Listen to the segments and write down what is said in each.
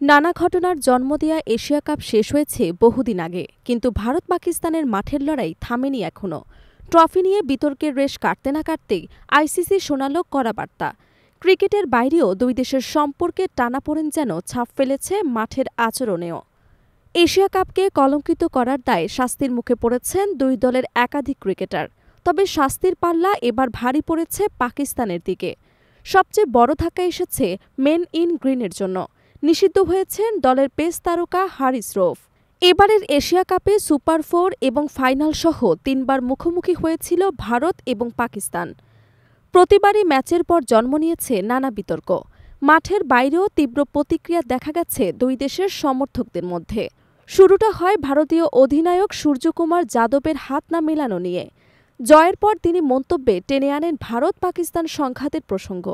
নানা ঘটনার জন্ম দেয়া এশিয়া কাপ শেষ হয়েছে বহুদিন আগে, কিন্তু ভারত পাকিস্তানের মাঠের লড়াই থামেনি এখনও। ট্রফি নিয়ে বিতর্কের রেশ কাটতে না কাটতেই আইসিসি শোনাল কড়া বার্তা। ক্রিকেটের বাইরেও দুই দেশের সম্পর্কে টানাপোড়েন যেন ছাপ ফেলেছে মাঠের আচরণেও। এশিয়া কাপকে কলঙ্কিত করার দায়ে শাস্তির মুখে পড়েছেন দুই দলের একাধিক ক্রিকেটার। তবে শাস্তির পাল্লা এবার ভারী পড়েছে পাকিস্তানের দিকে। সবচেয়ে বড় ধাক্কা এসেছে মেন ইন গ্রিনের জন্য। নিষিদ্ধ হয়েছেন দলের পেস তারকা হারিস রৌফ। এবারের এশিয়া কাপে সুপার 4 এবং ফাইনাল সহ তিনবার মুখোমুখি হয়েছিল ভারত এবং পাকিস্তান। প্রতিবারই ম্যাচের পর জন্ম নিয়েছে নানা বিতর্ক। মাঠের বাইরেও তীব্র প্রতিক্রিয়া দেখা গেছে দুই দেশের সমর্থকদের মধ্যে। শুরুটা হয় ভারতীয় অধিনায়ক সূর্যকুমার যাদবের হাত না মেলানো নিয়ে। জয়ের পর তিনি মন্তব্যে টেনে আনেন ভারত পাকিস্তান সংঘাতের প্রসঙ্গ,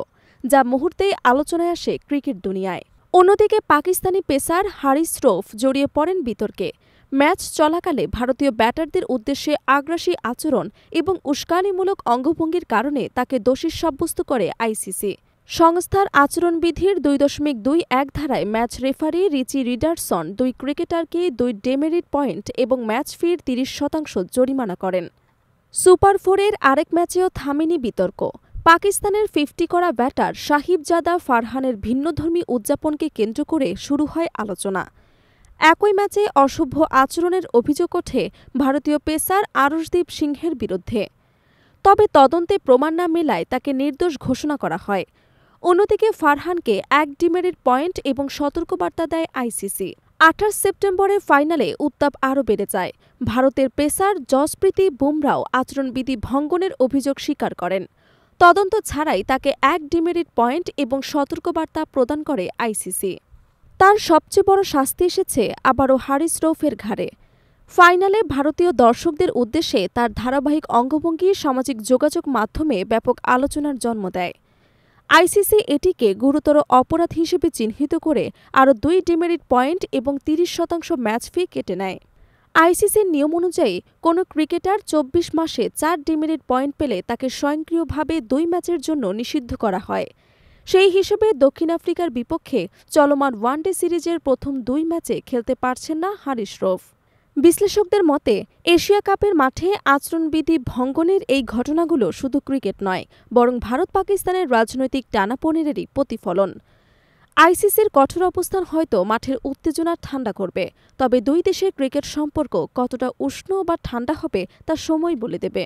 যা মুহূর্তেই আলোচনায় আসে ক্রিকেট দুনিয়ায়। অন্যদিকে পাকিস্তানি পেসার হারিস রৌফ জড়িয়ে পড়েন বিতর্কে। ম্যাচ চলাকালে ভারতীয় ব্যাটারদের উদ্দেশ্যে আগ্রাসী আচরণ এবং উস্কানিমূলক অঙ্গভঙ্গির কারণে তাকে দোষী সাব্যস্ত করে আইসিসি। সংস্থার আচরণবিধির 2.21 ধারায় ম্যাচ রেফারি রিচি রিডারসন দুই ক্রিকেটারকে 2 ডেমেরিট পয়েন্ট এবং ম্যাচ ফির 30% জরিমানা করেন। সুপার 4-এর আরেক ম্যাচেও থামেনি বিতর্ক। পাকিস্তানের 50 করা ব্যাটার সাহিবজাদা ফারহানের ভিন্নধর্মী উদযাপনকে কেন্দ্র করে শুরু হয় আলোচনা। একই ম্যাচে অসভ্য আচরণের অভিযোগ ওঠে ভারতীয় পেসার আরশদীপ সিংহের বিরুদ্ধে। তবে তদন্তে প্রমাণ না মেলায় তাকে নির্দোষ ঘোষণা করা হয়। অন্যদিকে ফারহানকে 1 ডিমেরিট পয়েন্ট এবং সতর্কবার্তা দেয় আইসিসি। 28 সেপ্টেম্বরের ফাইনালে উত্তাপ আরও বেড়ে যায়। ভারতের পেসার জসপ্রীতি বুমরাও আচরণবিধি ভঙ্গনের অভিযোগ স্বীকার করেন। তদন্ত ছাড়াই তাকে 1 ডিমেরিট পয়েন্ট এবং সতর্কবার্তা প্রদান করে আইসিসি। তার সবচেয়ে বড় শাস্তি এসেছে আবারও হারিস রৌফের ঘাড়ে। ফাইনালে ভারতীয় দর্শকদের উদ্দেশ্যে তার ধারাবাহিক অঙ্গভঙ্গি সামাজিক যোগাযোগ মাধ্যমে ব্যাপক আলোচনার জন্ম দেয়। আইসিসি এটিকে গুরুতর অপরাধ হিসেবে চিহ্নিত করে আরও 2 ডিমেরিট পয়েন্ট এবং 30% ম্যাচ ফি কেটে নেয়। আইসিসির নিয়ম অনুযায়ী কোনো ক্রিকেটার 24 মাসে 4 ডিমেরিট পয়েন্ট পেলে তাকে স্বয়ংক্রিয়ভাবে 2 ম্যাচের জন্য নিষিদ্ধ করা হয়। সেই হিসেবে দক্ষিণ আফ্রিকার বিপক্ষে চলমান ওয়ানডে সিরিজের প্রথম 2 ম্যাচে খেলতে পারছেন না হারিস রৌফ। বিশ্লেষকদের মতে এশিয়া কাপের মাঠে আচরণবিধি ভঙ্গনের এই ঘটনাগুলো শুধু ক্রিকেট নয়, বরং ভারত পাকিস্তানের রাজনৈতিক টানাপোড়েনেরই প্রতিফলন। আইসিসির কঠোর অবস্থান হয়তো মাঠের উত্তেজনা ঠান্ডা করবে, তবে দুই দেশের ক্রিকেট সম্পর্ক কতটা উষ্ণ বা ঠান্ডা হবে তা সময় বলে দেবে।